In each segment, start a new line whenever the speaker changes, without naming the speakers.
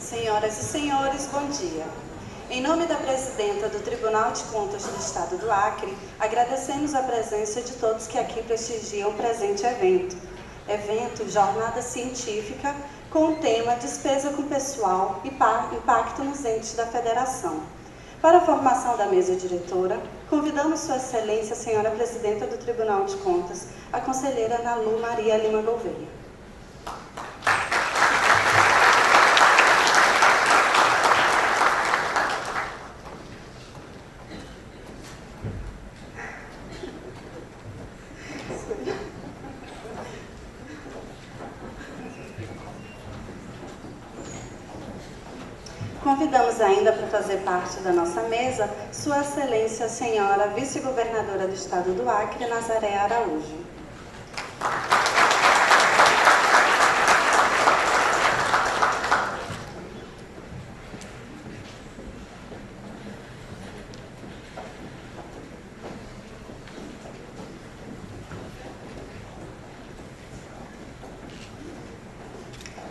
Senhoras e senhores, bom dia. Em nome da presidenta do Tribunal de Contas do Estado do Acre, agradecemos a presença de todos que aqui prestigiam o presente evento. Jornada Científica, com o tema Despesa com Pessoal e Impacto nos Entes da Federação. Para a formação da mesa diretora, convidamos Sua Excelência, a Senhora Presidenta do Tribunal de Contas, a conselheira Ana Lu Maria Lima Gouveia. Convidamos ainda para fazer parte da nossa mesa Sua Excelência, a Senhora Vice-Governadora do Estado do Acre, Nazaré Araújo.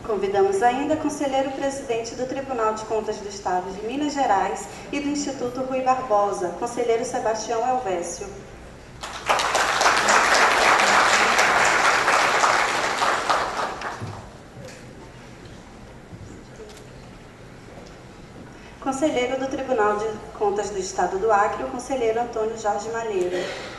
Convidamos ainda o conselheiro presidente do Tribunal de Contas do Estado de Minas Gerais e do Instituto Rui Barbosa, conselheiro Sebastião Elvésio. Conselheiro do Tribunal de Contas do Estado do Acre, o conselheiro Antônio Jorge Malheiro.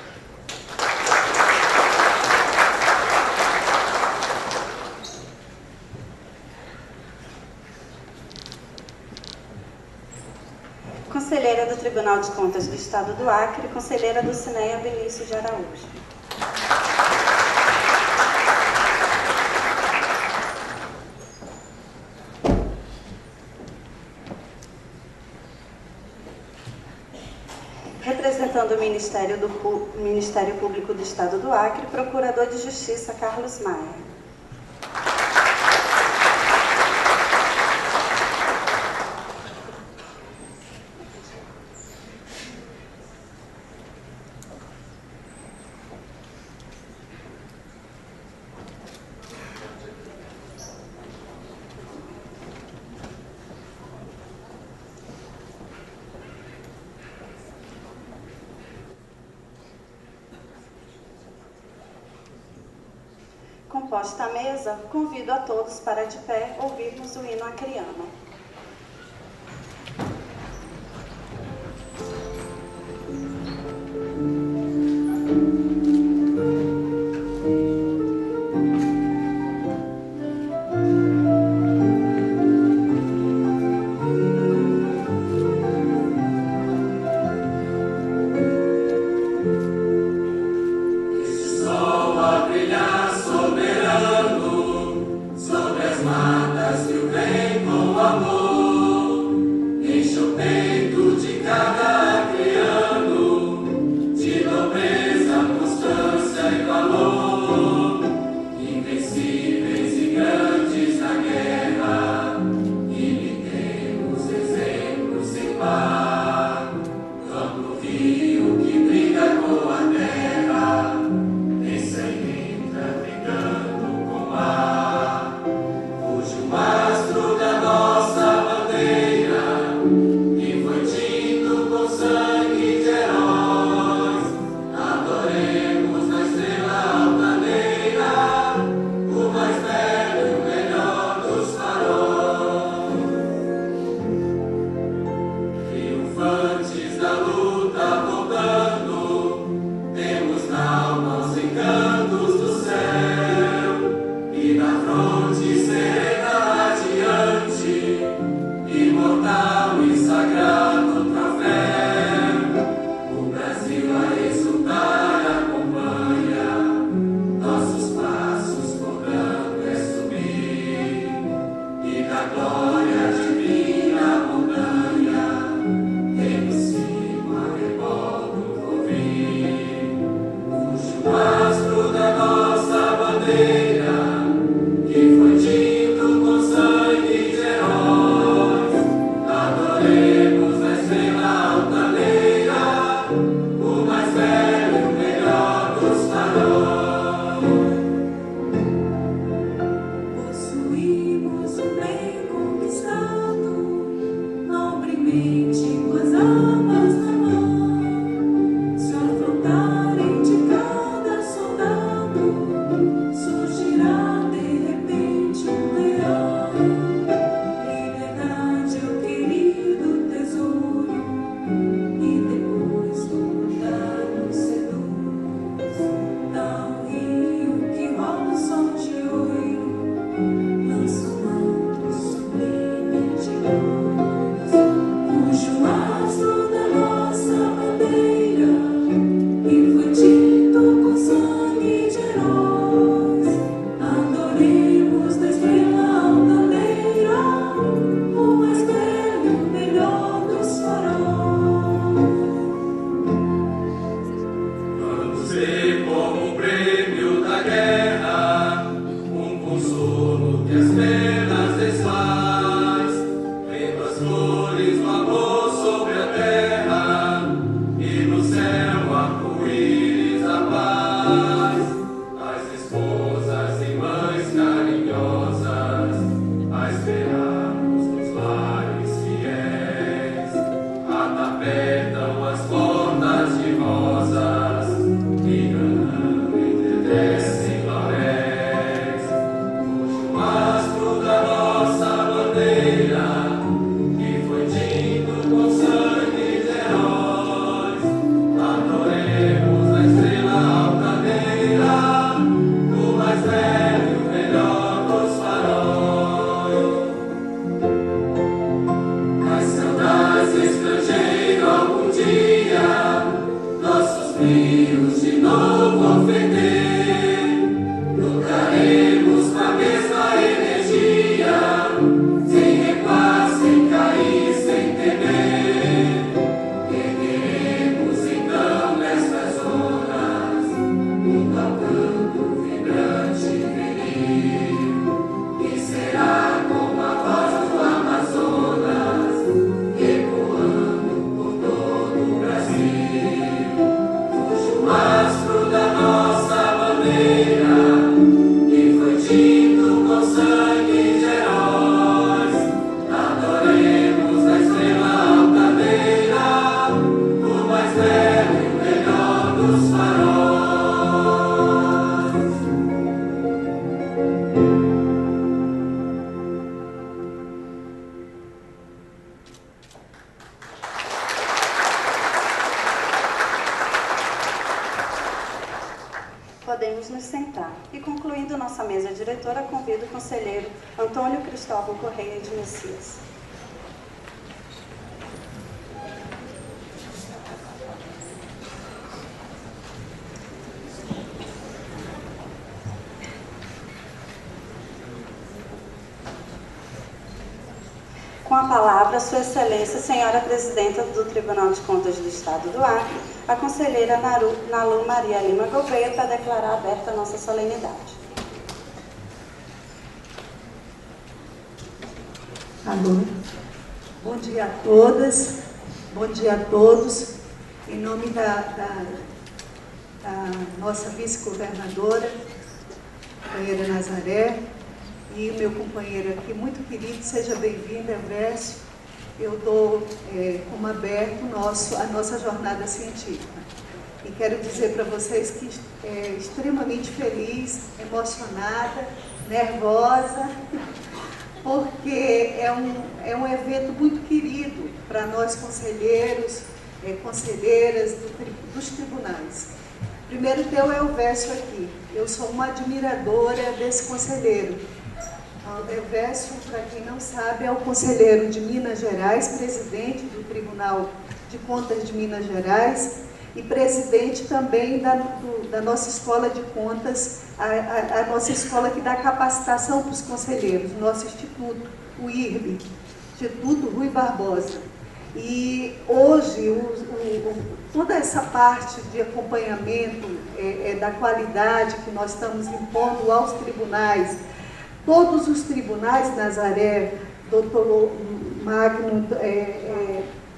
Conselheira do Tribunal de Contas do Estado do Acre, conselheira do Cineia Benício de Araújo. Representando o Ministério Público do Estado do Acre, Procurador de Justiça Carlos Maia. Composta a mesa, convido a todos para de pé ouvirmos o hino acreano.
Que foi dito Adoremos na estrela altaneira, o mais belo e o melhor dos faróis.
Vamos ver como prêmio da guerra um consolo que as penas desfaz, vendo as flores do amor sobre a terra e no céu arco-íris da paz. As esposas e mães carinhosas a esperarmos nos lares fiéis, apertam as portas de rosas e ganhando entretecem lauréis, cujo mastro da nossa bandeira que foi tinto com sangue de heróis. Adoremos a estrela altaneira, o mais velho e o melhor dos faróis. As saudades estrangeiro algum dia, nossos brios de novo ofender. Lutaremos com a mesma energia, sem recuar, sem cair, sem temer. Ergueremos então nestas zonas um canto vibrante e viril, que será como a voz do Amazonas, ecoando por todo o Brasil, cujo mastro da nossa bandeira que foi tinto com sangue de heróis. Adoremos a estrela altaneira, o mais velho e o melhor dos faróis.
Podemos nos sentar. E concluindo nossa mesa diretora, convido o conselheiro Antônio Cristóvão Correia de Messias. Com a palavra, Sua Excelência, Senhora Presidenta do Tribunal de Contas do Estado do Acre, a conselheira Nalu Maria Lima Gouveia, para declarar aberta a nossa solenidade.
Alô. Bom dia a todas, bom dia a todos. Em nome da nossa vice-governadora, companheira Nazaré, e o meu companheiro aqui, muito querido, seja bem-vindo, Elvésio. Eu dou como aberto a nossa jornada científica. E quero dizer para vocês que extremamente feliz, emocionada, nervosa, porque é um evento muito querido para nós conselheiros, conselheiras dos tribunais. Primeiro ter o Elvésio aqui. Eu sou uma admiradora desse conselheiro. O Elvésio, para quem não sabe, é o conselheiro de Minas Gerais, presidente do Tribunal de Contas de Minas Gerais e presidente também da nossa Escola de Contas, a nossa escola que dá capacitação para os conselheiros, nosso instituto, o IRB, Instituto Rui Barbosa. E hoje, toda essa parte de acompanhamento da qualidade que nós estamos impondo aos tribunais, todos os tribunais, Nazaré, doutor Magno,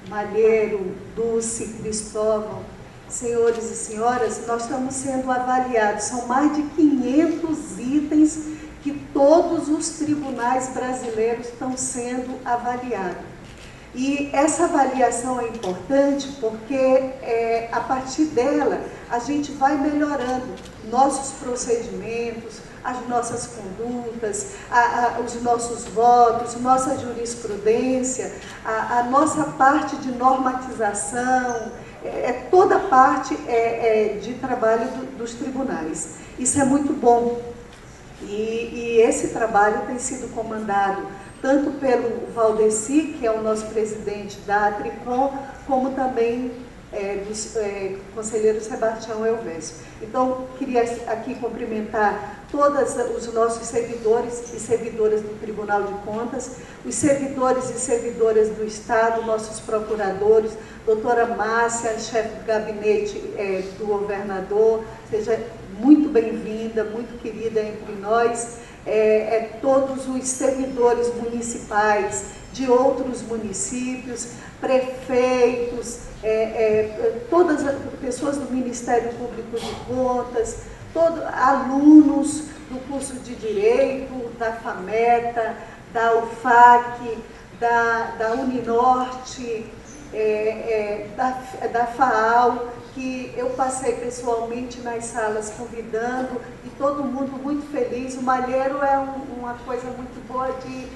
Malheiro, Dulce, Cristóvão, senhores e senhoras, nós estamos sendo avaliados. São mais de 500 itens que todos os tribunais brasileiros estão sendo avaliados. E essa avaliação é importante porque a partir dela a gente vai melhorando nossos procedimentos, as nossas condutas, os nossos votos, nossa jurisprudência, a nossa parte de normatização, toda a parte de trabalho dos tribunais. Isso é muito bom. E esse trabalho tem sido comandado tanto pelo Valdeci, que é o nosso presidente da Atricom, como também do conselheiro Sebastião Elvésio. Então, queria aqui cumprimentar todos os nossos servidores e servidoras do Tribunal de Contas, os servidores e servidoras do Estado, nossos procuradores, doutora Márcia, chefe do gabinete do governador, seja muito bem-vinda, muito querida entre nós, todos os servidores municipais de outros municípios, prefeitos, todas as pessoas do Ministério Público de Contas, alunos do curso de Direito, da FAMETA, da UFAC, da Uninorte, da FAAL, que eu passei pessoalmente nas salas convidando, e todo mundo muito feliz. O Malheiro é uma coisa muito boa de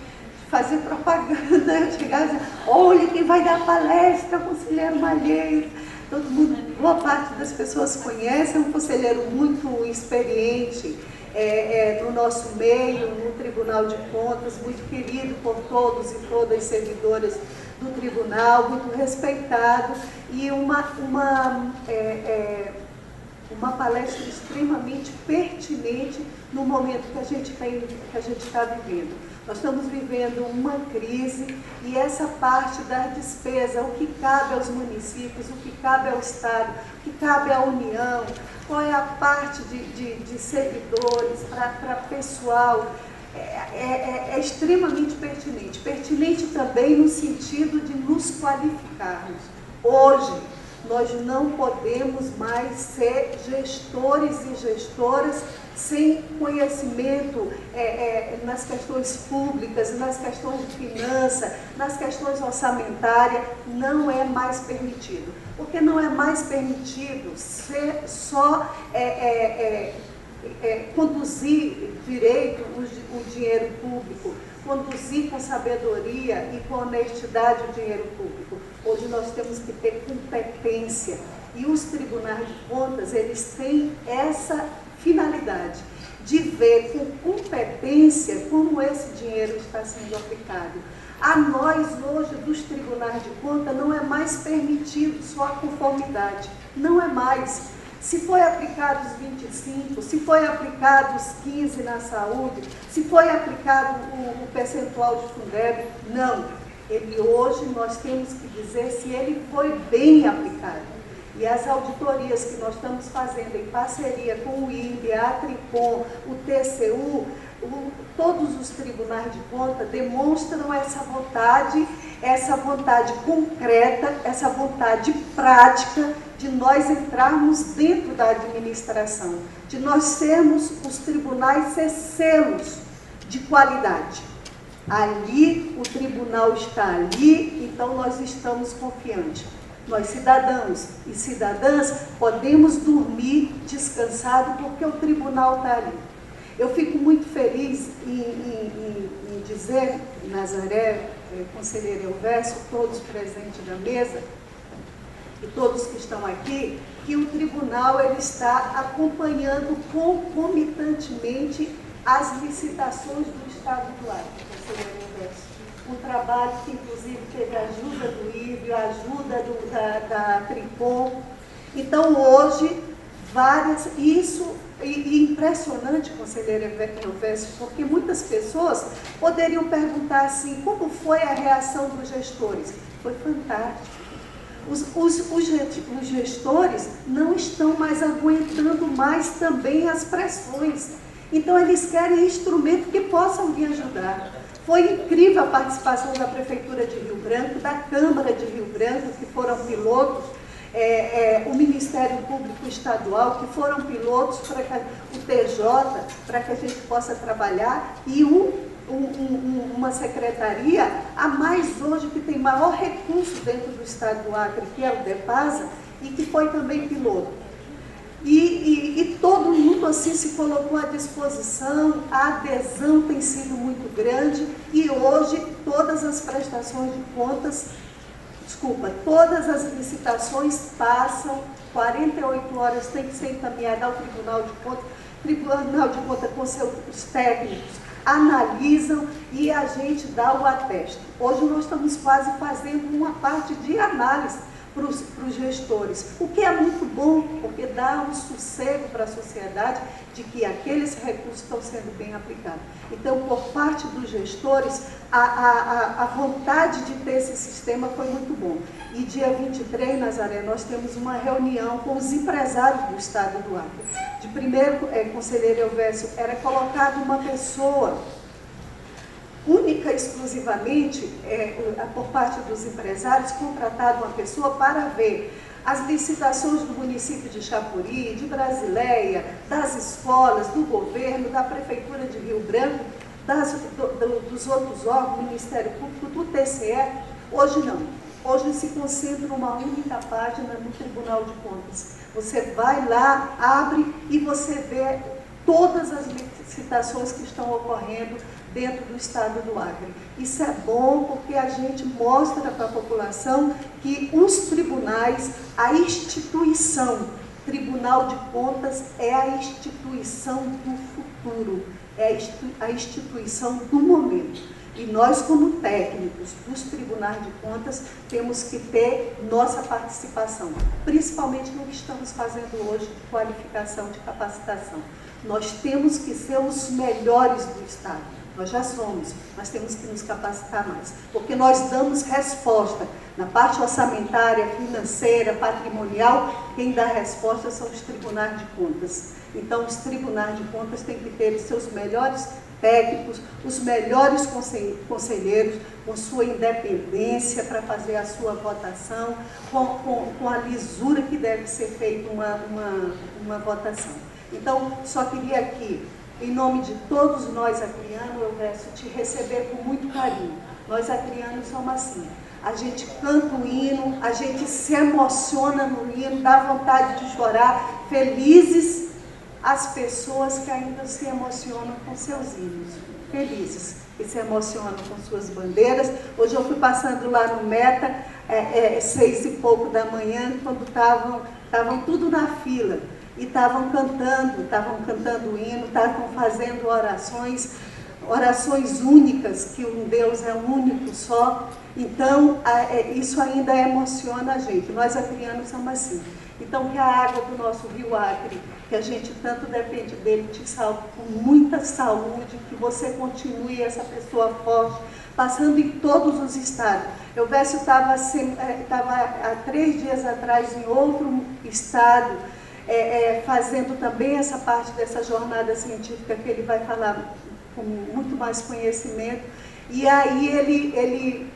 fazer propaganda, chegar e dizer, olha quem vai dar palestra, conselheiro Malheiro. Todo mundo, boa parte das pessoas conhece, é um conselheiro muito experiente no nosso meio, no Tribunal de Contas, muito querido por todos e todas servidoras do Tribunal, muito respeitado, e uma palestra extremamente pertinente no momento que a gente está vivendo. Nós estamos vivendo uma crise, e essa parte da despesa, o que cabe aos municípios, o que cabe ao Estado, o que cabe à União, qual é a parte de servidores para pessoal, é extremamente pertinente. Pertinente também no sentido de nos qualificarmos. Hoje, nós não podemos mais ser gestores e gestoras sem conhecimento nas questões públicas, nas questões de finança, nas questões orçamentárias. Não é mais permitido. Porque não é mais permitido ser só conduzir direito o dinheiro público, conduzir com sabedoria e com honestidade o dinheiro público. Hoje nós temos que ter competência, e os tribunais de contas, eles têm essa finalidade de ver com competência como esse dinheiro está sendo aplicado. A nós hoje dos tribunais de contas não é mais permitido só a conformidade, não é mais. Se foi aplicado os 25, se foi aplicado os 15 na saúde, se foi aplicado o percentual de Fundeb, não. Ele hoje nós temos que dizer se ele foi bem aplicado. E as auditorias que nós estamos fazendo em parceria com o INPE, a Tricom, o TCU, todos os tribunais de contas demonstram essa vontade concreta, essa vontade prática de nós entrarmos dentro da administração, de nós sermos os tribunais ser selos de qualidade. Ali, o tribunal está ali, então nós estamos confiantes. Nós, cidadãos e cidadãs, podemos dormir descansados porque o tribunal está ali. Eu fico muito feliz em dizer, Nazaré, conselheiro Elvésio, todos presentes na mesa, e todos que estão aqui, que o tribunal ele está acompanhando concomitantemente as licitações do Estado do Acre, conselheiro Elvésio. Um trabalho que, inclusive, teve a ajuda do IVE, a ajuda da Tricom. Então, hoje, e impressionante, conselheiro Elvésio, porque muitas pessoas poderiam perguntar assim, como foi a reação dos gestores? Foi fantástico. Os gestores não estão mais aguentando mais também as pressões. Então, eles querem instrumentos que possam lhe ajudar. Foi incrível a participação da Prefeitura de Rio Branco, da Câmara de Rio Branco, que foram pilotos, o Ministério Público Estadual, que foram pilotos para o TJ, para que a gente possa trabalhar, e uma secretaria, a mais hoje, que tem maior recurso dentro do Estado do Acre, que é o DEPASA, e que foi também piloto. E todo mundo assim se colocou à disposição, a adesão tem sido muito grande, e hoje todas as prestações de contas, todas as licitações passam, 48 horas tem que ser encaminhada ao Tribunal de Contas, o Tribunal de Contas com seus técnicos analisam e a gente dá o atesto. Hoje nós estamos quase fazendo uma parte de análise, para os gestores, o que é muito bom, porque dá um sossego para a sociedade de que aqueles recursos estão sendo bem aplicados. Então, por parte dos gestores, a vontade de ter esse sistema foi muito bom. E dia 23, Nazaré, nós temos uma reunião com os empresários do estado do Acre. De primeiro, conselheiro Elvésio, era colocado uma pessoa única e exclusivamente, por parte dos empresários, contratado uma pessoa para ver as licitações do município de Chapuri, de Brasileia, das escolas, do governo, da Prefeitura de Rio Branco, dos outros órgãos, do Ministério Público, do TCE. Hoje não. Hoje se concentra numa única página no Tribunal de Contas. Você vai lá, abre e você vê todas as licitações que estão ocorrendo dentro do estado do Acre. Isso é bom porque a gente mostra para a população que os tribunais, a instituição, Tribunal de Contas é a instituição do futuro, é a instituição do momento. E nós, como técnicos dos tribunais de contas, temos que ter nossa participação, principalmente no que estamos fazendo hoje de qualificação, de capacitação. Nós temos que ser os melhores do estado. Nós já somos, mas temos que nos capacitar mais, porque nós damos resposta. Na parte orçamentária, financeira, patrimonial, quem dá resposta são os tribunais de contas. Então, os tribunais de contas têm que ter os seus melhores técnicos, os melhores conselheiros, com sua independência para fazer a sua votação, com a lisura que deve ser feita uma votação. Então, só queria aqui, em nome de todos nós acrianos, Elvésio, te receber com muito carinho. Nós acrianos somos assim. A gente canta o hino, a gente se emociona no hino, dá vontade de chorar, felizes as pessoas que ainda se emocionam com seus hinos. Felizes, que se emocionam com suas bandeiras. Hoje eu fui passando lá no Meta, 6 e pouco da manhã, quando estavam tudo na fila. E estavam cantando o hino, estavam fazendo orações únicas, que um Deus é único só. Então, isso ainda emociona a gente. Nós acrianos somos assim. Então, que a água do nosso rio Acre, que a gente tanto depende dele, te salve com muita saúde, que você continue essa pessoa forte, passando em todos os estados. Elvésio estava há 3 dias atrás em outro estado, fazendo também essa parte dessa jornada científica que ele vai falar com muito mais conhecimento. E aí ele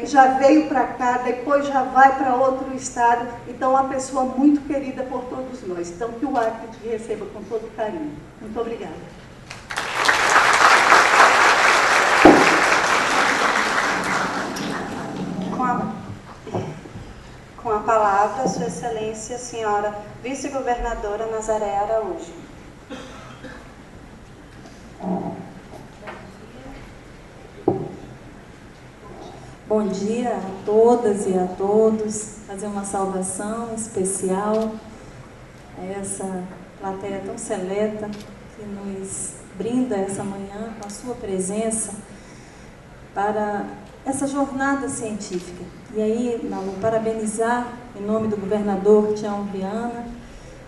já veio para cá, depois já vai para outro estado. Então, é uma pessoa muito querida por todos nós. Então, que o Acre te receba com todo carinho. Muito obrigada.
Com a palavra, Sua Excelência, Senhora Vice-Governadora Nazaré Araújo.
Bom dia a todas e a todos. Fazer uma saudação especial a essa plateia tão seleta que nos brinda essa manhã com a sua presença para essa jornada científica. E aí, Nalu, parabenizar em nome do governador Tião Viana,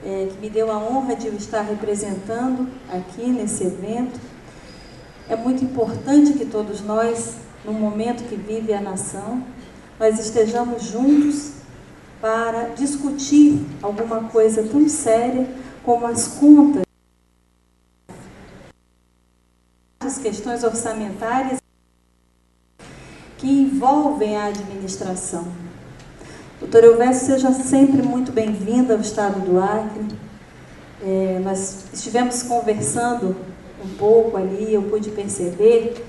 que me deu a honra de eu estar representando aqui nesse evento. É muito importante que todos nós, no momento que vive a nação, nós estejamos juntos para discutir alguma coisa tão séria como as contas, as questões orçamentárias que envolvem a administração. Doutora Elvésio, seja sempre muito bem-vinda ao estado do Acre. Nós estivemos conversando um pouco ali, eu pude perceber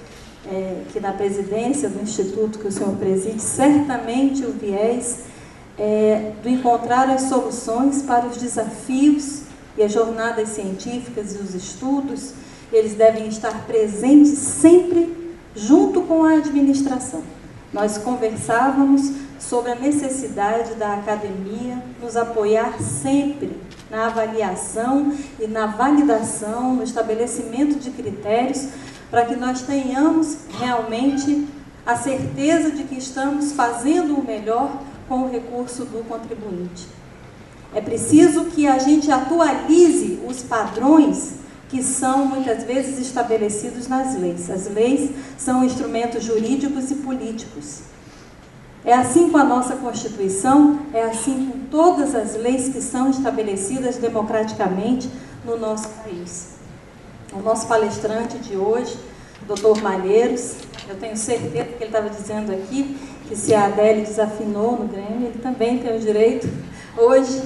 que na presidência do instituto que o senhor preside, certamente o viés do encontrar as soluções para os desafios e as jornadas científicas e os estudos, eles devem estar presentes sempre junto com a administração. Nós conversávamos sobre a necessidade da academia nos apoiar sempre na avaliação e na validação, no estabelecimento de critérios, para que nós tenhamos realmente a certeza de que estamos fazendo o melhor com o recurso do contribuinte. É preciso que a gente atualize os padrões que são muitas vezes estabelecidos nas leis. As leis são instrumentos jurídicos e políticos. É assim com a nossa Constituição, é assim com todas as leis que são estabelecidas democraticamente no nosso país. O nosso palestrante de hoje, Dr. Malheiros, eu tenho certeza que ele estava dizendo aqui que se a Adélia desafinou no Grêmio, ele também tem o direito hoje,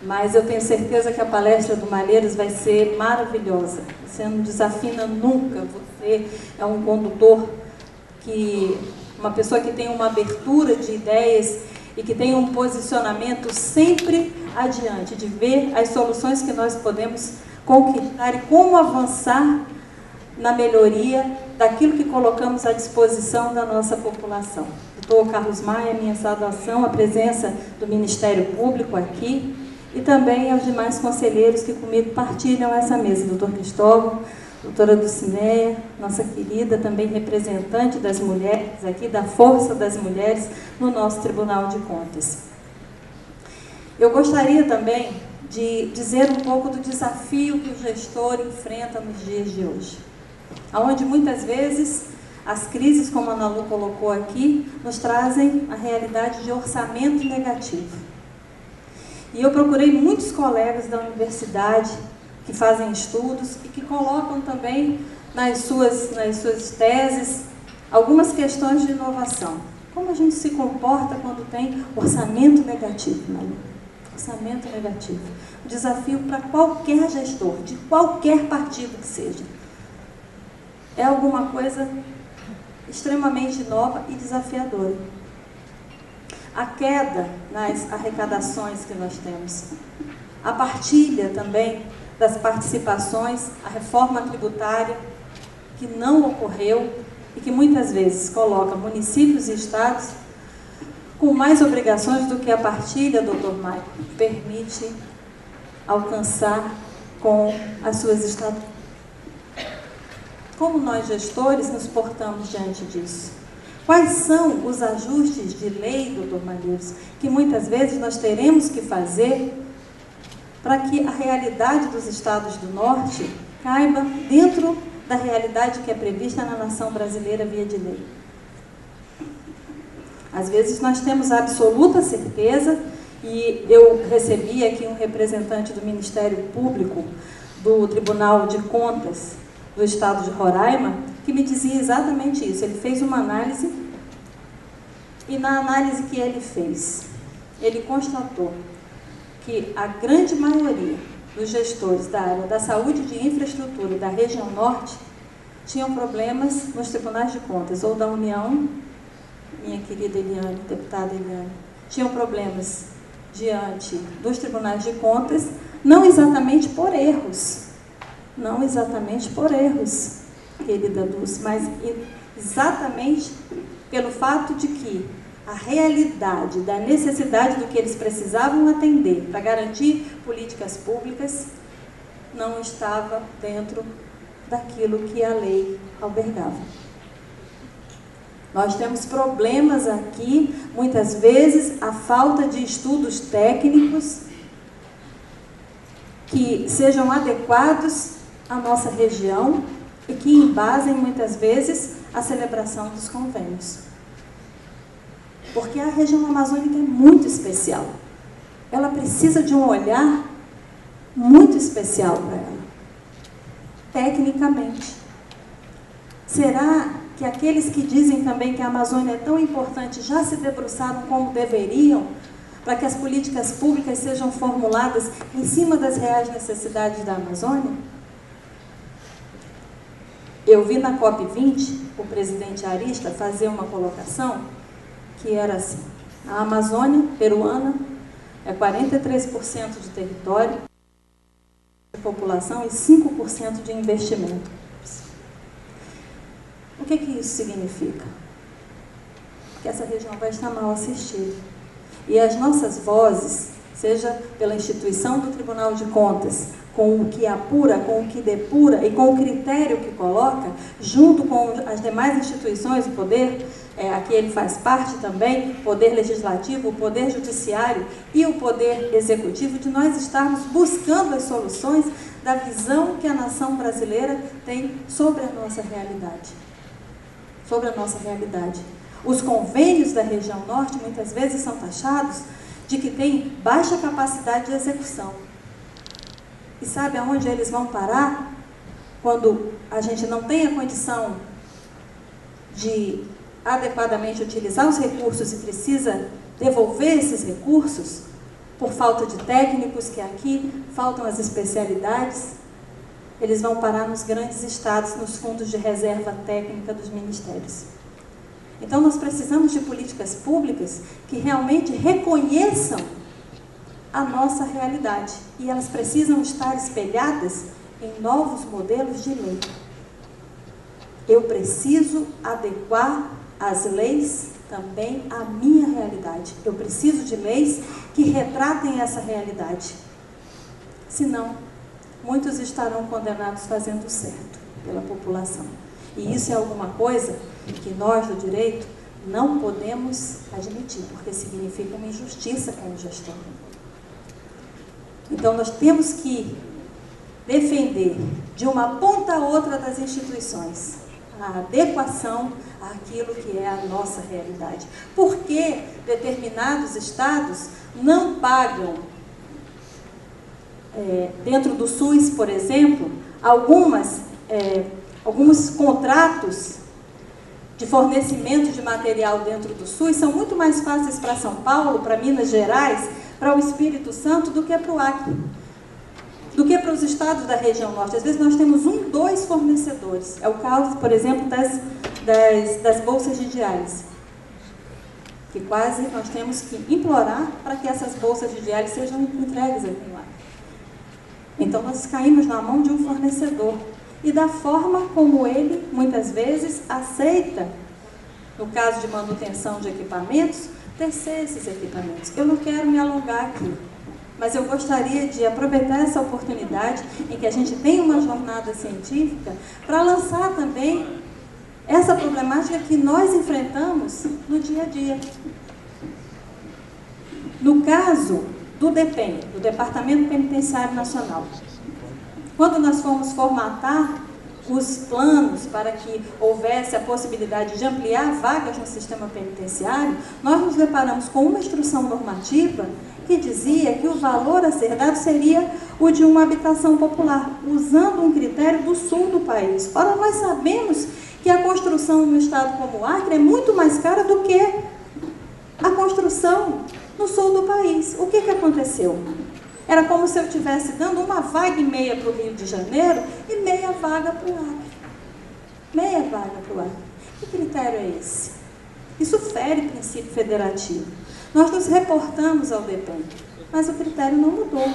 mas eu tenho certeza que a palestra do Malheiros vai ser maravilhosa. Você não desafina nunca, você é um condutor uma pessoa que tem uma abertura de ideias e que tem um posicionamento sempre adiante, de ver as soluções que nós podemos conquistar e como avançar na melhoria daquilo que colocamos à disposição da nossa população. Doutor Carlos Maia, minha saudação, a presença do Ministério Público aqui e também aos demais conselheiros que comigo partilham essa mesa, doutor Cristóvão, doutora Dulcineia, nossa querida também representante das mulheres aqui, da força das mulheres no nosso Tribunal de Contas. Eu gostaria também de dizer um pouco do desafio que o gestor enfrenta nos dias de hoje, onde muitas vezes as crises, como a Ana Lu colocou aqui, nos trazem a realidade de orçamento negativo. E eu procurei muitos colegas da universidade que fazem estudos e que colocam também nas suas teses algumas questões de inovação. Como a gente se comporta quando tem orçamento negativo, Malu? Orçamento negativo. Um desafio para qualquer gestor, de qualquer partido que seja. É alguma coisa extremamente nova e desafiadora. A queda nas arrecadações que nós temos, a partilha também das participações, a reforma tributária que não ocorreu e que muitas vezes coloca municípios e estados com mais obrigações do que a partilha, doutor Maicon, permite alcançar com as suas estatutas. Como nós gestores nos portamos diante disso? Quais são os ajustes de lei, doutor Malheiros, que muitas vezes nós teremos que fazer para que a realidade dos estados do norte caiba dentro da realidade que é prevista na nação brasileira via de lei? Às vezes nós temos a absoluta certeza, e eu recebi aqui um representante do Ministério Público, do Tribunal de Contas do Estado de Roraima, que me dizia exatamente isso. Ele fez uma análise, e na análise que ele fez, ele constatou que a grande maioria dos gestores da área da saúde e de infraestrutura da região norte tinham problemas nos tribunais de contas, ou da União, minha querida Eliane, deputada Eliane, tinham problemas diante dos tribunais de contas, não exatamente por erros, querida Dulce, mas exatamente pelo fato de que a realidade da necessidade do que eles precisavam atender para garantir políticas públicas não estava dentro daquilo que a lei albergava. Nós temos problemas aqui, muitas vezes, a falta de estudos técnicos que sejam adequados à nossa região e que embasem, muitas vezes, a celebração dos convênios. Porque a região amazônica é muito especial. Ela precisa de um olhar muito especial para ela, tecnicamente. Será que aqueles que dizem também que a Amazônia é tão importante já se debruçaram como deveriam para que as políticas públicas sejam formuladas em cima das reais necessidades da Amazônia? Eu vi na COP20 o presidente Arista fazer uma colocação que era assim: a Amazônia peruana é 43% de território, de população e 5% de investimento. O que isso significa? Que essa região vai estar mal assistida. E as nossas vozes, seja pela instituição do Tribunal de Contas, com o que apura, com o que depura e com o critério que coloca, junto com as demais instituições do poder, aqui ele faz parte também, o poder legislativo, o poder judiciário e o poder executivo, de nós estarmos buscando as soluções da visão que a nação brasileira tem sobre a nossa realidade. Sobre a nossa realidade. Os convênios da região norte muitas vezes são taxados de que tem baixa capacidade de execução. E sabe aonde eles vão parar? Quando a gente não tem a condição de adequadamente utilizar os recursos e precisa devolver esses recursos, por falta de técnicos, que aqui faltam as especialidades, eles vão parar nos grandes estados, nos fundos de reserva técnica dos ministérios. Então, nós precisamos de políticas públicas que realmente reconheçam a nossa realidade. E elas precisam estar espelhadas em novos modelos de lei. Eu preciso adequar as leis também à minha realidade. Eu preciso de leis que retratem essa realidade. Senão, muitos estarão condenados fazendo certo pela população. E isso é alguma coisa que nós do direito não podemos admitir, porque significa uma injustiça com o gestor. Então, nós temos que defender de uma ponta a outra das instituições a adequação àquilo que é a nossa realidade. Por que determinados estados não pagam, dentro do SUS, por exemplo, alguns contratos de fornecimento de material dentro do SUS são muito mais fáceis para São Paulo, para Minas Gerais, para o Espírito Santo, do que para o Acre, do que para os estados da região norte. Às vezes nós temos 2 fornecedores. É o caso, por exemplo, das bolsas de diálise, que quase nós temos que implorar para que essas bolsas de diálise sejam entregues aqui no Acre. Então nós caímos na mão de um fornecedor. E da forma como ele, muitas vezes, aceita, no caso de manutenção de equipamentos, tecer esses equipamentos. Eu não quero me alongar aqui, mas eu gostaria de aproveitar essa oportunidade em que a gente tem uma jornada científica para lançar também essa problemática que nós enfrentamos no dia a dia. No caso do DEPEN, do Departamento Penitenciário Nacional, quando nós fomos formatar os planos para que houvesse a possibilidade de ampliar vagas no sistema penitenciário, nós nos deparamos com uma instrução normativa que dizia que o valor a ser dado seria o de uma habitação popular, usando um critério do sul do país. Ora, nós sabemos que a construção no estado como o Acre é muito mais cara do que a construção no sul do país. O que aconteceu? Era como se eu estivesse dando uma vaga e meia para o Rio de Janeiro e meia vaga para o Acre. Meia vaga para o Acre. Que critério é esse? Isso fere o princípio federativo. Nós nos reportamos ao DEPEN, mas o critério não mudou.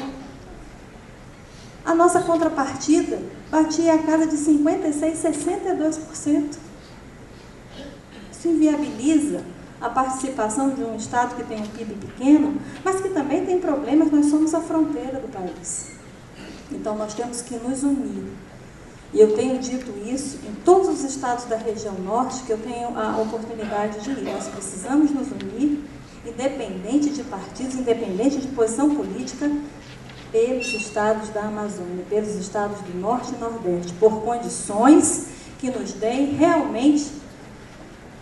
A nossa contrapartida batia a casa de 56%, 62%. Isso inviabiliza a participação de um estado que tem um PIB pequeno, mas que também tem problemas. Nós somos a fronteira do país. Então, nós temos que nos unir. E eu tenho dito isso em todos os estados da região norte que eu tenho a oportunidade de ir. Nós precisamos nos unir, independente de partidos, independente de posição política, pelos estados da Amazônia, pelos estados do Norte e Nordeste, por condições que nos deem realmente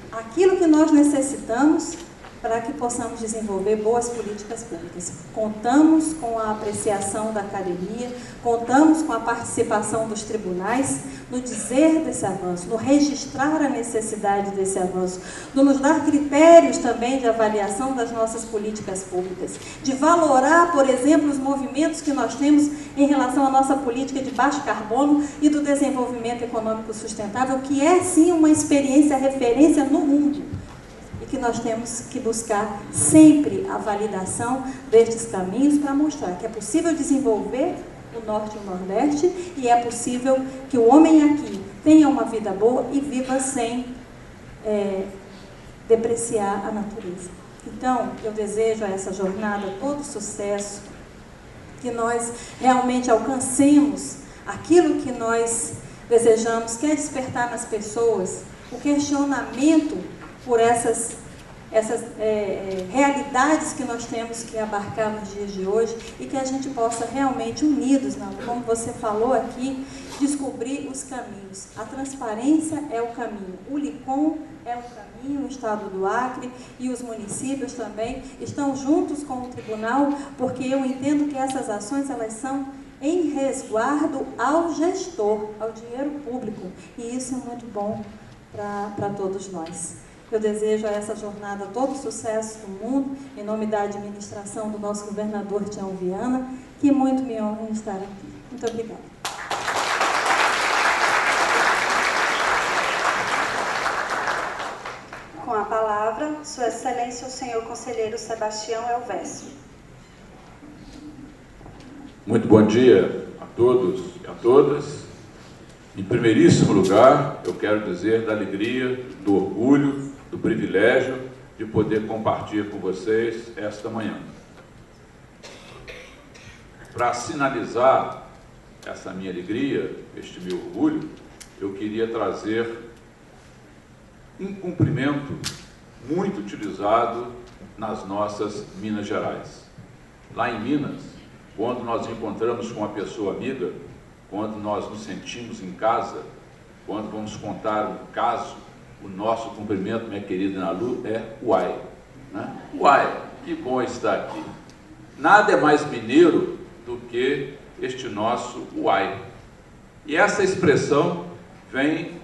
aquilo que nós necessitamos para que possamos desenvolver boas políticas públicas. Contamos com a apreciação da academia, contamos com a participação dos tribunais no dizer desse avanço, no registrar a necessidade desse avanço, no nos dar critérios também de avaliação das nossas políticas públicas, de valorar, por exemplo, os movimentos que nós temos em relação à nossa política de baixo carbono e do desenvolvimento econômico sustentável, que é sim uma experiência referência no mundo. Que nós temos que buscar sempre a validação destes caminhos para mostrar que é possível desenvolver o Norte e o Nordeste e é possível que o homem aqui tenha uma vida boa e viva sem depreciar a natureza. Então, eu desejo a essa jornada todo sucesso, que nós realmente alcancemos aquilo que nós desejamos, que é despertar nas pessoas o questionamento por essas realidades que nós temos que abarcar nos dias de hoje e que a gente possa realmente, unidos, como você falou aqui, descobrir os caminhos. A transparência é o caminho, o LICOM é o caminho, o Estado do Acre e os municípios também estão juntos com o tribunal, porque eu entendo que essas ações, elas são em resguardo ao gestor, ao dinheiro público, e isso é muito bom para todos nós. Eu desejo a essa jornada todo o sucesso do mundo, em nome da administração do nosso governador Tião Viana, que muito me honra em estar aqui. Muito obrigada.
Com a palavra, Sua Excelência, o senhor conselheiro Sebastião Elvésio.
Muito bom dia a todos e a todas. Em primeiríssimo lugar, eu quero dizer da alegria, do orgulho, do privilégio de poder compartilhar com vocês esta manhã. Para sinalizar essa minha alegria, este meu orgulho, eu queria trazer um cumprimento muito utilizado nas nossas Minas Gerais. Lá em Minas, quando nós encontramos com uma pessoa amiga, quando nós nos sentimos em casa, quando vamos contar um caso, o nosso cumprimento, minha querida Nalu, é uai. Né? Uai, que bom estar aqui. Nada é mais mineiro do que este nosso uai. E essa expressão vem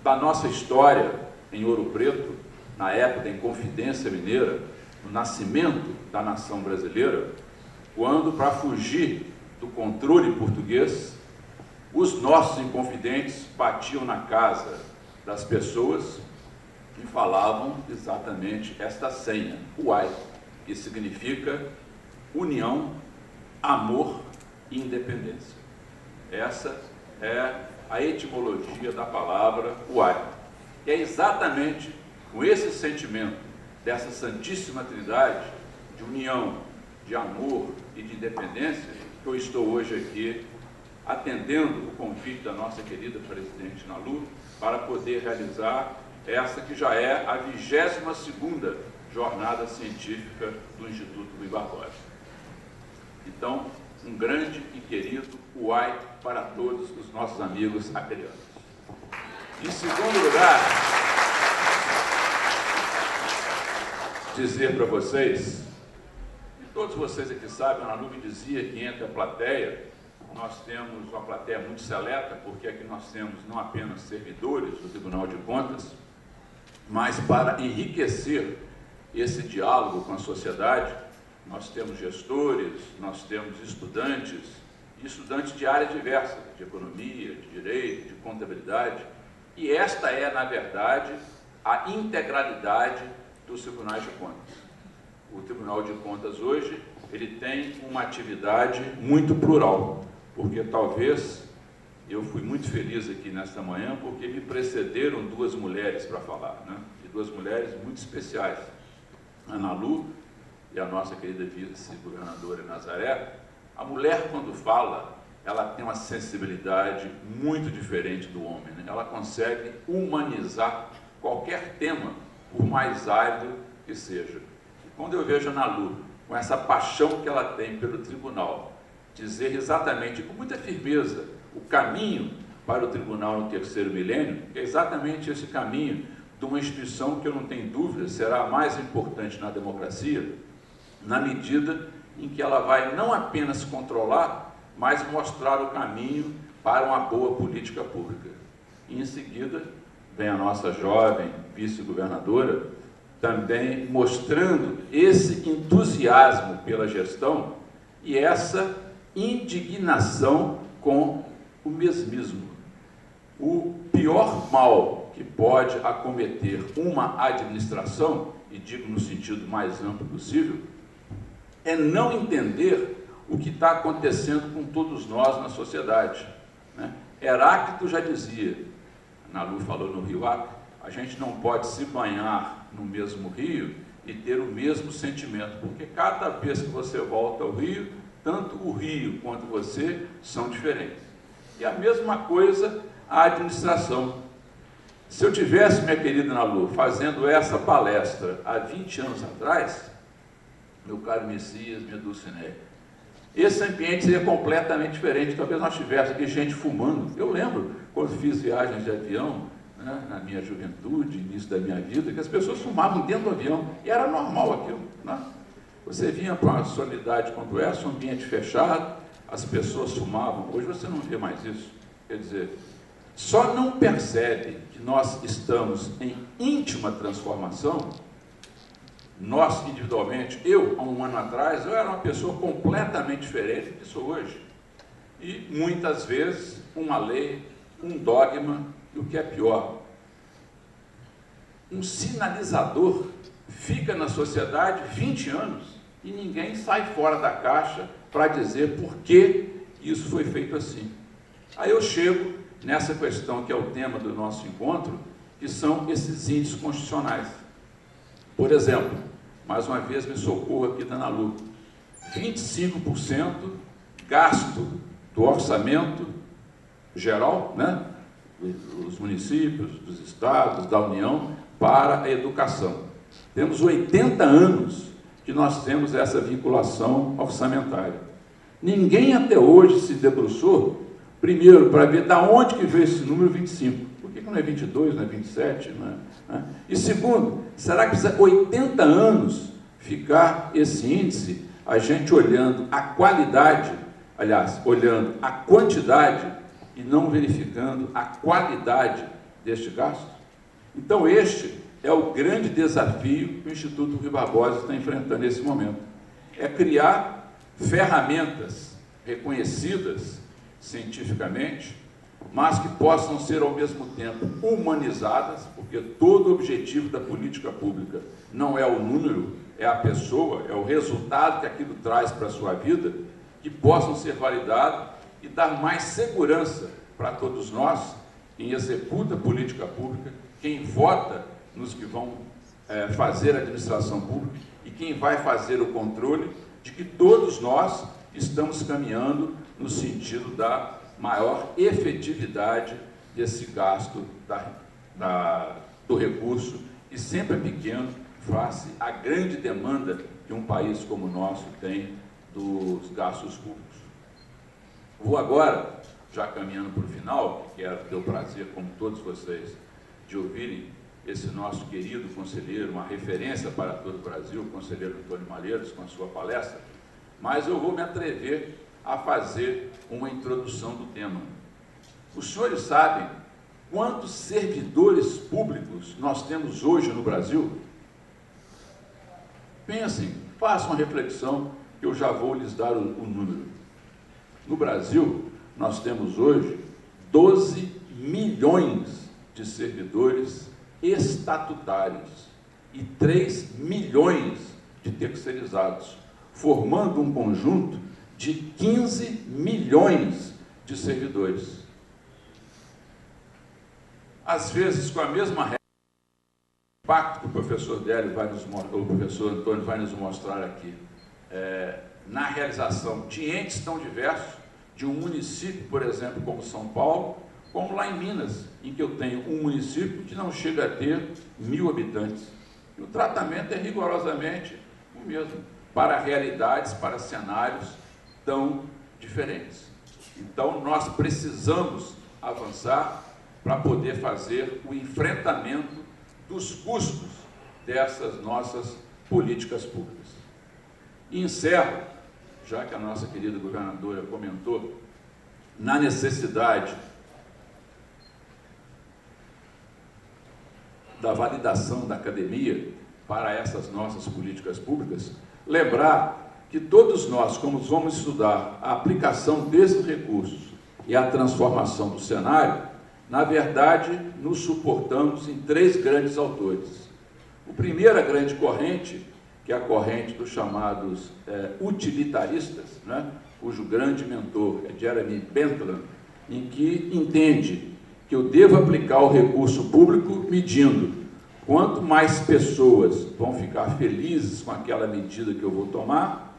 da nossa história em Ouro Preto, na época da Inconfidência Mineira, no nascimento da nação brasileira, quando, para fugir do controle português, os nossos inconfidentes batiam na casa das pessoas e falavam exatamente esta senha, UAI, que significa união, amor e independência. Essa é a etimologia da palavra UAI. E é exatamente com esse sentimento dessa Santíssima Trindade, de união, de amor e de independência, que eu estou hoje aqui atendendo o convite da nossa querida presidente Nalu para poder realizar essa que já é a 22ª jornada científica do Instituto Rui Barbosa. Então, um grande e querido uai para todos os nossos amigos acreanos. Em segundo lugar, dizer para vocês, e todos vocês aqui sabem, a Nalu me dizia que entre a plateia, nós temos uma plateia muito seleta, porque aqui nós temos não apenas servidores do Tribunal de Contas, mas para enriquecer esse diálogo com a sociedade, nós temos gestores, nós temos estudantes, e estudantes de áreas diversas, de economia, de direito, de contabilidade, e esta é, na verdade, a integralidade dos tribunais de contas. O Tribunal de Contas hoje, ele tem uma atividade muito plural, porque talvez eu fui muito feliz aqui nesta manhã, porque me precederam duas mulheres para falar, né? E duas mulheres muito especiais, a Nalu e a nossa querida vice-governadora Nazaré. A mulher, quando fala, ela tem uma sensibilidade muito diferente do homem, né? Ela consegue humanizar qualquer tema, por mais árido que seja. E quando eu vejo a Nalu, com essa paixão que ela tem pelo tribunal, dizer exatamente, com muita firmeza, o caminho para o tribunal no terceiro milênio, é exatamente esse caminho de uma instituição que eu não tenho dúvida será a mais importante na democracia, na medida em que ela vai não apenas controlar, mas mostrar o caminho para uma boa política pública. E em seguida, vem a nossa jovem vice-governadora, também mostrando esse entusiasmo pela gestão e essa indignação com o mesmismo. O pior mal que pode acometer uma administração, e digo no sentido mais amplo possível, é não entender o que está acontecendo com todos nós na sociedade, né? Heráclito já dizia, a Nalu falou no Rio Acre, a gente não pode se banhar no mesmo rio e ter o mesmo sentimento, porque cada vez que você volta ao rio, tanto o Rio quanto você são diferentes. E a mesma coisa a administração. Se eu tivesse, minha querida Ana Lu, fazendo essa palestra há 20 anos atrás, meu caro Messias, minha Dulcinea, esse ambiente seria completamente diferente. Talvez nós tivéssemos aqui gente fumando. Eu lembro, quando fiz viagens de avião, né, na minha juventude, início da minha vida, que as pessoas fumavam dentro do avião, e era normal aquilo, né? Você vinha para uma solenidade quando essa, um ambiente fechado, as pessoas fumavam. Hoje você não vê mais isso. Quer dizer, só não percebe que nós estamos em íntima transformação. Nós, individualmente, eu, há um ano atrás, eu era uma pessoa completamente diferente do que sou hoje. E, muitas vezes, uma lei, um dogma, e o que é pior, um sinalizador fica na sociedade 20 anos e ninguém sai fora da caixa para dizer por que isso foi feito assim. Aí eu chego nessa questão que é o tema do nosso encontro, que são esses índices constitucionais. Por exemplo, mais uma vez me socorro aqui da Ana Lu, 25% gasto do orçamento geral, né, dos municípios, dos estados, da União, para a educação. Temos 80 anos que nós temos essa vinculação orçamentária. Ninguém até hoje se debruçou, primeiro, para ver de onde que veio esse número 25. Por que não é 22, não é 27? Não é? E segundo, será que precisa 80 anos ficar esse índice, a gente olhando a qualidade, aliás, olhando a quantidade e não verificando a qualidade deste gasto? Então, este é o grande desafio que o Instituto Rui Barbosa está enfrentando nesse momento. É criar ferramentas reconhecidas cientificamente, mas que possam ser, ao mesmo tempo, humanizadas, porque todo o objetivo da política pública não é o número, é a pessoa, é o resultado que aquilo traz para a sua vida, que possam ser validados e dar mais segurança para todos nós, quem executa a política pública, quem vota nos que vão fazer a administração pública e quem vai fazer o controle de que todos nós estamos caminhando no sentido da maior efetividade desse gasto do recurso, e sempre pequeno, face à grande demanda que um país como o nosso tem dos gastos públicos. Vou agora, já caminhando para o final, quero ter o prazer, como todos vocês, de ouvirem esse nosso querido conselheiro, uma referência para todo o Brasil, o conselheiro Antônio Malheiros, com a sua palestra, mas eu vou me atrever a fazer uma introdução do tema. Os senhores sabem quantos servidores públicos nós temos hoje no Brasil? Pensem, façam uma reflexão, que eu já vou lhes dar o número. No Brasil, nós temos hoje 12 milhões de servidores estatutários e 3 milhões de terceirizados, formando um conjunto de 15 milhões de servidores. Às vezes, com a mesma regra, o impacto que o professor Délio vai nos mostrar, o professor Antônio vai nos mostrar aqui, na realização de entes tão diversos, de um município, por exemplo, como São Paulo, como lá em Minas, em que eu tenho um município que não chega a ter 1000 habitantes. E o tratamento é rigorosamente o mesmo, para realidades, para cenários tão diferentes. Então, nós precisamos avançar para poder fazer o enfrentamento dos custos dessas nossas políticas públicas. E encerro, já que a nossa querida governadora comentou, na necessidade da validação da academia para essas nossas políticas públicas, lembrar que todos nós, como vamos estudar a aplicação desses recursos e a transformação do cenário, na verdade, nos suportamos em 3 grandes autores. O primeiro, a grande corrente, que é a corrente dos chamados utilitaristas, né, cujo grande mentor é Jeremy Bentham, em que entende que eu devo aplicar o recurso público medindo quanto mais pessoas vão ficar felizes com aquela medida que eu vou tomar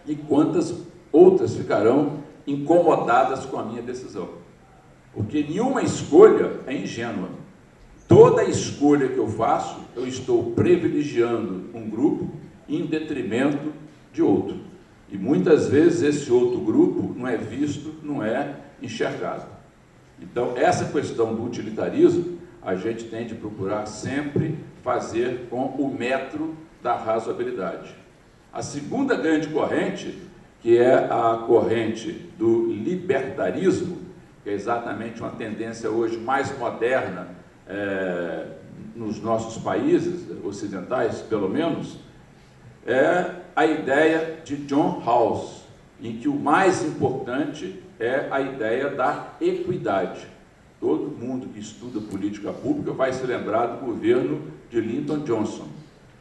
e quantas outras ficarão incomodadas com a minha decisão. Porque nenhuma escolha é ingênua. Toda escolha que eu faço, eu estou privilegiando um grupo em detrimento de outro. E muitas vezes esse outro grupo não é visto, não é enxergado. Então, essa questão do utilitarismo, a gente tem de procurar sempre fazer com o metro da razoabilidade. A segunda grande corrente, que é a corrente do libertarismo, que é exatamente uma tendência hoje mais moderna nos nossos países ocidentais, pelo menos, é a ideia de John Rawls, em que o mais importante é a ideia da equidade. Todo mundo que estuda política pública vai se lembrar do governo de Lyndon Johnson,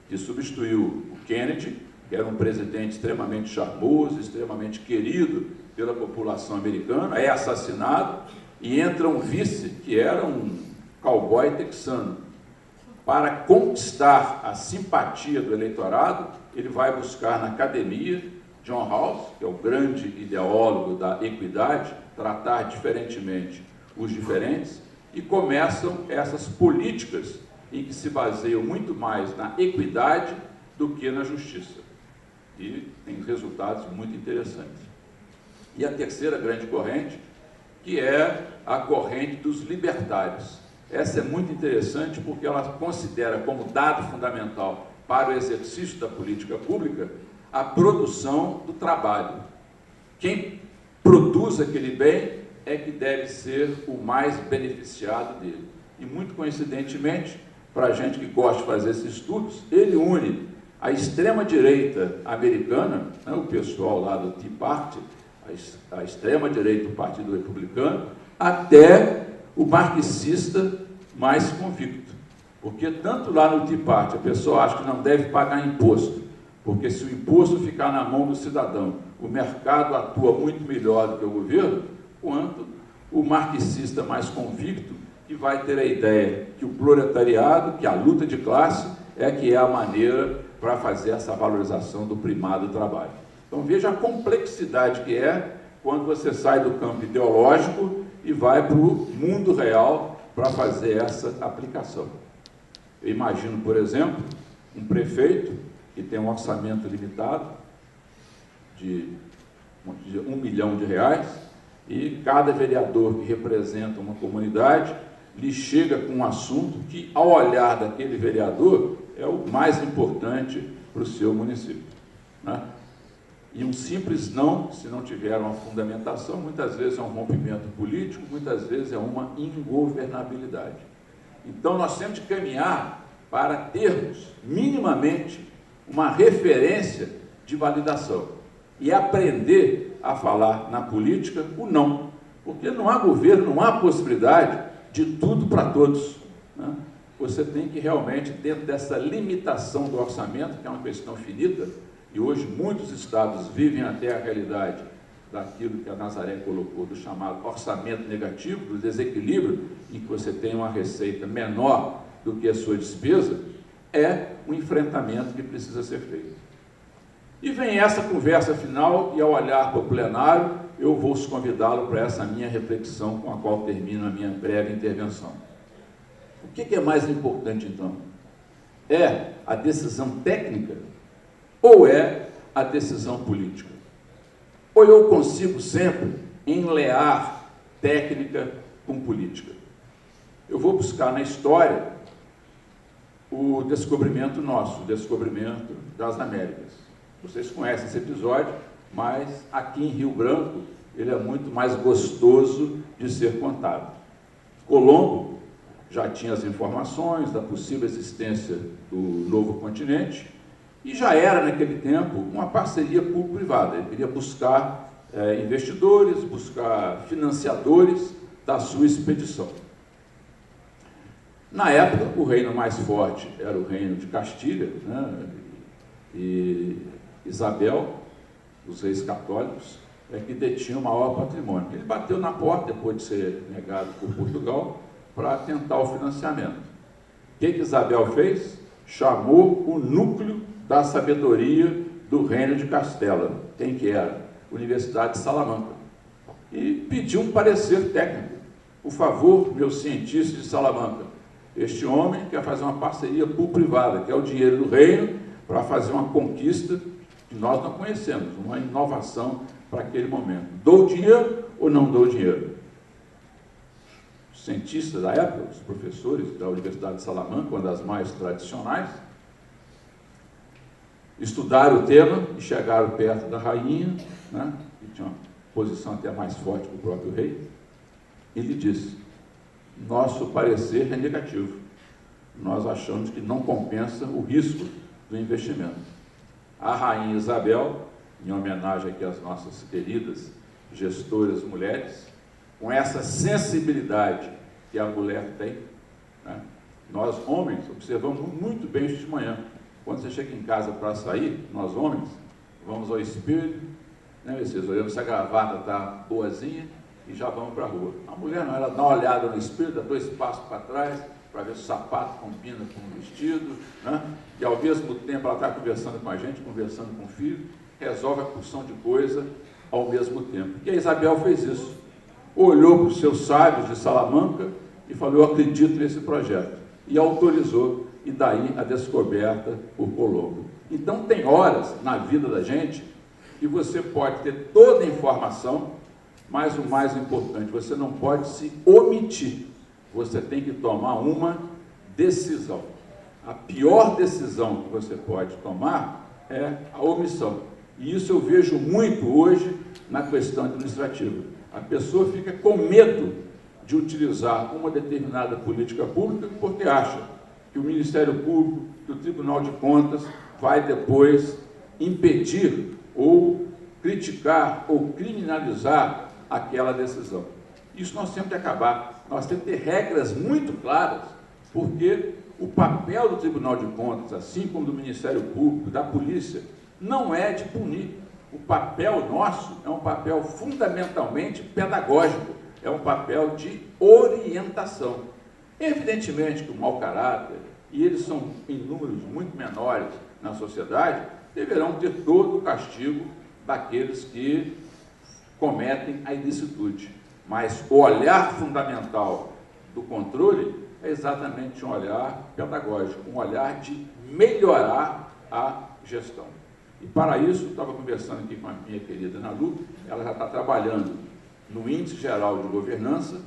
que substituiu o Kennedy, que era um presidente extremamente charmoso, extremamente querido pela população americana, é assassinado, e entra um vice, que era um cowboy texano. Para conquistar a simpatia do eleitorado, ele vai buscar na academia John Rawls, que é o grande ideólogo da equidade, tratar diferentemente os diferentes, e começam essas políticas em que se baseiam muito mais na equidade do que na justiça. E tem resultados muito interessantes. E a terceira grande corrente, que é a corrente dos libertários. Essa é muito interessante porque ela considera como dado fundamental para o exercício da política pública a produção do trabalho. Quem produz aquele bem é que deve ser o mais beneficiado dele. E, muito coincidentemente, para a gente que gosta de fazer esses estudos, ele une a extrema-direita americana, né, o pessoal lá do Tea Party, a extrema-direita do Partido Republicano, até o marxista mais convicto. Porque tanto lá no Tea Party a pessoa acha que não deve pagar imposto, porque se o imposto ficar na mão do cidadão, o mercado atua muito melhor do que o governo, quanto o marxista mais convicto, que vai ter a ideia que o proletariado, que a luta de classe, que é a maneira para fazer essa valorização do primado do trabalho. Então veja a complexidade que é quando você sai do campo ideológico e vai para o mundo real para fazer essa aplicação. Eu imagino, por exemplo, um prefeito que tem um orçamento limitado de R$1 milhão, e cada vereador que representa uma comunidade lhe chega com um assunto que, ao olhar daquele vereador, é o mais importante para o seu município, né? E um simples não, se não tiver uma fundamentação, muitas vezes é um rompimento político, muitas vezes é uma ingovernabilidade. Então, nós temos de caminhar para termos, minimamente, uma referência de validação e aprender a falar na política o não, porque não há governo, não há possibilidade de tudo para todos, né? Você tem que realmente, dentro dessa limitação do orçamento, que é uma questão finita, e hoje muitos estados vivem até a realidade daquilo que a Nazaré colocou, do chamado orçamento negativo, do desequilíbrio, em que você tem uma receita menor do que a sua despesa, é um enfrentamento que precisa ser feito. E vem essa conversa final, e ao olhar para o plenário, eu vou convidá-lo para essa minha reflexão, com a qual termino a minha breve intervenção. O que é mais importante, então? É a decisão técnica ou é a decisão política? Ou eu consigo sempre enlear técnica com política? Eu vou buscar na história o descobrimento nosso, o descobrimento das Américas. Vocês conhecem esse episódio, mas aqui em Rio Branco ele é muito mais gostoso de ser contado. Colombo já tinha as informações da possível existência do novo continente e já era, naquele tempo, uma parceria público-privada. Ele queria buscar investidores, buscar financiadores da sua expedição. Na época, o reino mais forte era o reino de Castilha, né? E Isabel, os reis católicos, que detinham o maior patrimônio. Ele bateu na porta, depois de ser negado por Portugal, para tentar o financiamento. O que Isabel fez? Chamou o núcleo da sabedoria do reino de Castela. Quem que era? Universidade de Salamanca, e pediu um parecer técnico. Por favor, meus cientistas de Salamanca, este homem quer fazer uma parceria público-privada, que é o dinheiro do reino, para fazer uma conquista que nós não conhecemos, uma inovação para aquele momento. Dou dinheiro ou não dou dinheiro? Os cientistas da época, os professores da Universidade de Salamanca, uma das mais tradicionais, estudaram o tema e chegaram perto da rainha, né, que tinha uma posição até mais forte que o próprio rei, e lhe disse: nosso parecer é negativo. Nós achamos que não compensa o risco do investimento. A rainha Isabel, em homenagem aqui às nossas queridas gestoras mulheres, com essa sensibilidade que a mulher tem, né? Nós homens observamos muito bem isso de manhã. Quando você chega em casa para sair, nós homens vamos ao espelho, né, vocês olhamos se a gravata está boazinha e já vamos para a rua. A mulher não, ela dá uma olhada no espelho, dá 2 passos para trás para ver se o sapato combina com o vestido, né? E ao mesmo tempo ela está conversando com a gente, conversando com o filho, resolve a porção de coisa ao mesmo tempo. E a Isabel fez isso. Olhou para os seus sábios de Salamanca e falou: eu acredito nesse projeto. E autorizou, e daí a descoberta por Colombo. Então tem horas na vida da gente que você pode ter toda a informação, mas o mais importante, você não pode se omitir. Você tem que tomar uma decisão. A pior decisão que você pode tomar é a omissão. E isso eu vejo muito hoje na questão administrativa. A pessoa fica com medo de utilizar uma determinada política pública porque acha que o Ministério Público, que o Tribunal de Contas vai depois impedir ou criticar ou criminalizar aquela decisão. Isso nós temos que acabar. Nós temos que ter regras muito claras, porque o papel do Tribunal de Contas, assim como do Ministério Público, da Polícia, não é de punir. O papel nosso é um papel fundamentalmente pedagógico, é um papel de orientação. Evidentemente que o mau caráter, e eles são em números muito menores na sociedade, deverão ter todo o castigo daqueles que cometem a ilicitude. Mas o olhar fundamental do controle é exatamente um olhar pedagógico, um olhar de melhorar a gestão. E para isso, estava conversando aqui com a minha querida Ana Lu, ela já está trabalhando no Índice Geral de Governança,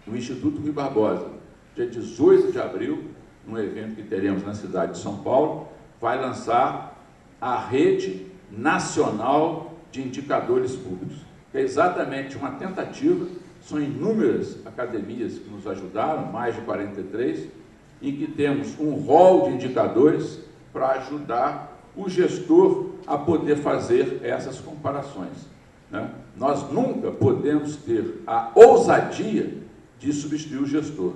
no Instituto Rui Barbosa. Dia 18 de abril, num evento que teremos na cidade de São Paulo, vai lançar a Rede Nacional de Indicadores Públicos, que é exatamente uma tentativa, são inúmeras academias que nos ajudaram, mais de 43, em que temos um rol de indicadores para ajudar o gestor a poder fazer essas comparações, né? Nós nunca podemos ter a ousadia de substituir o gestor.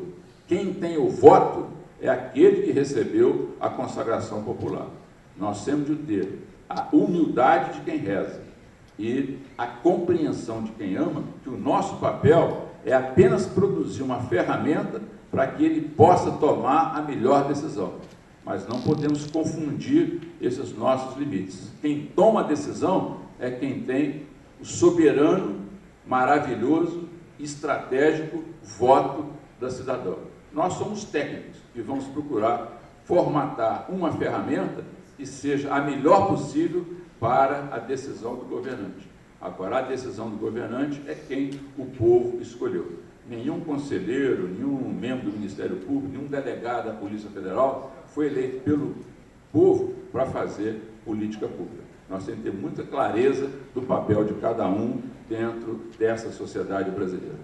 Quem tem o voto é aquele que recebeu a consagração popular. Nós temos de ter a humildade de quem reza e a compreensão de quem ama, que o nosso papel é apenas produzir uma ferramenta para que ele possa tomar a melhor decisão. Mas não podemos confundir esses nossos limites. Quem toma a decisão é quem tem o soberano, maravilhoso, estratégico voto da cidadã. Nós somos técnicos e vamos procurar formatar uma ferramenta que seja a melhor possível para a decisão do governante. Agora, a decisão do governante é quem o povo escolheu. Nenhum conselheiro, nenhum membro do Ministério Público, nenhum delegado da Polícia Federal foi eleito pelo povo para fazer política pública. Nós temos que ter muita clareza do papel de cada um dentro dessa sociedade brasileira.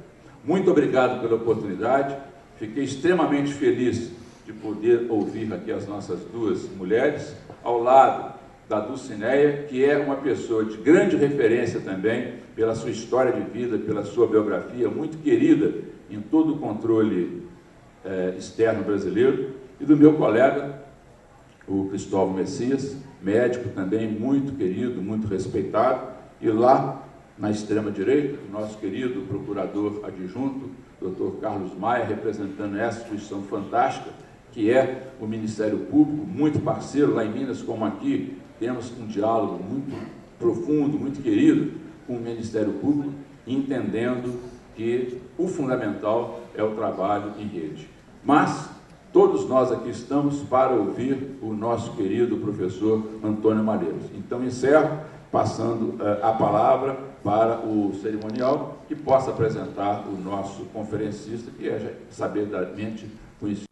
Muito obrigado pela oportunidade. Fiquei extremamente feliz de poder ouvir aqui as nossas duas mulheres, ao lado da Dulcineia, que é uma pessoa de grande referência também, pela sua história de vida, pela sua biografia, muito querida em todo o controle externo brasileiro, e do meu colega, o Cristóvão Messias, médico também muito querido, muito respeitado, e lá na extrema-direita, o nosso querido procurador adjunto, Dr. Carlos Maia, representando essa instituição fantástica, que é o Ministério Público, muito parceiro, lá em Minas como aqui, temos um diálogo muito profundo, muito querido com o Ministério Público, entendendo que o fundamental é o trabalho em rede. Mas todos nós aqui estamos para ouvir o nosso querido professor Antônio Malheiros. Então, encerro passando a palavra para o cerimonial, que possa apresentar o nosso conferencista, que é sabidamente conhecido.